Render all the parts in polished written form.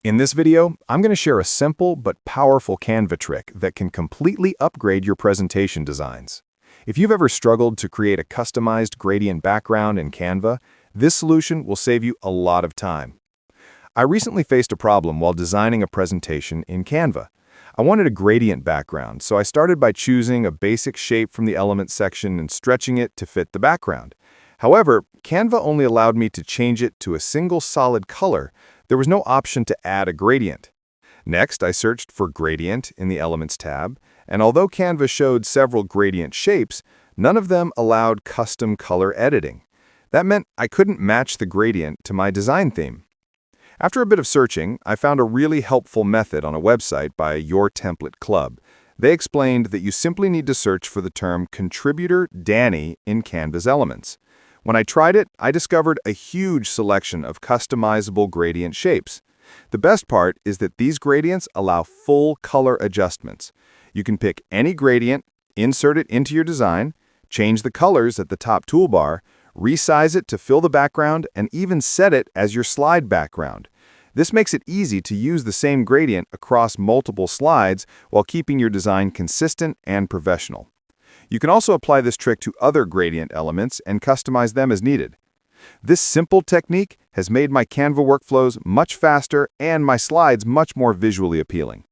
In this video, I'm going to share a simple but powerful Canva trick that can completely upgrade your presentation designs. If you've ever struggled to create a customized gradient background in Canva, this solution will save you a lot of time. I recently faced a problem while designing a presentation in Canva. I wanted a gradient background, so I started by choosing a basic shape from the Elements section and stretching it to fit the background. However, Canva only allowed me to change it to a single solid color. There was no option to add a gradient. Next, I searched for Gradient in the Elements tab, and although Canva showed several gradient shapes, none of them allowed custom color editing. That meant I couldn't match the gradient to my design theme. After a bit of searching, I found a really helpful method on a website by Your Template Club. They explained that you simply need to search for the term Contributor Danny in Canva's Elements. When I tried it, I discovered a huge selection of customizable gradient shapes. The best part is that these gradients allow full color adjustments. You can pick any gradient, insert it into your design, change the colors at the top toolbar, resize it to fill the background, and even set it as your slide background. This makes it easy to use the same gradient across multiple slides while keeping your design consistent and professional. You can also apply this trick to other gradient elements and customize them as needed. This simple technique has made my Canva workflows much faster and my slides much more visually appealing.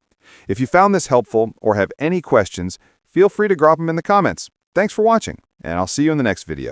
If you found this helpful or have any questions, feel free to drop them in the comments. Thanks for watching, and I'll see you in the next video.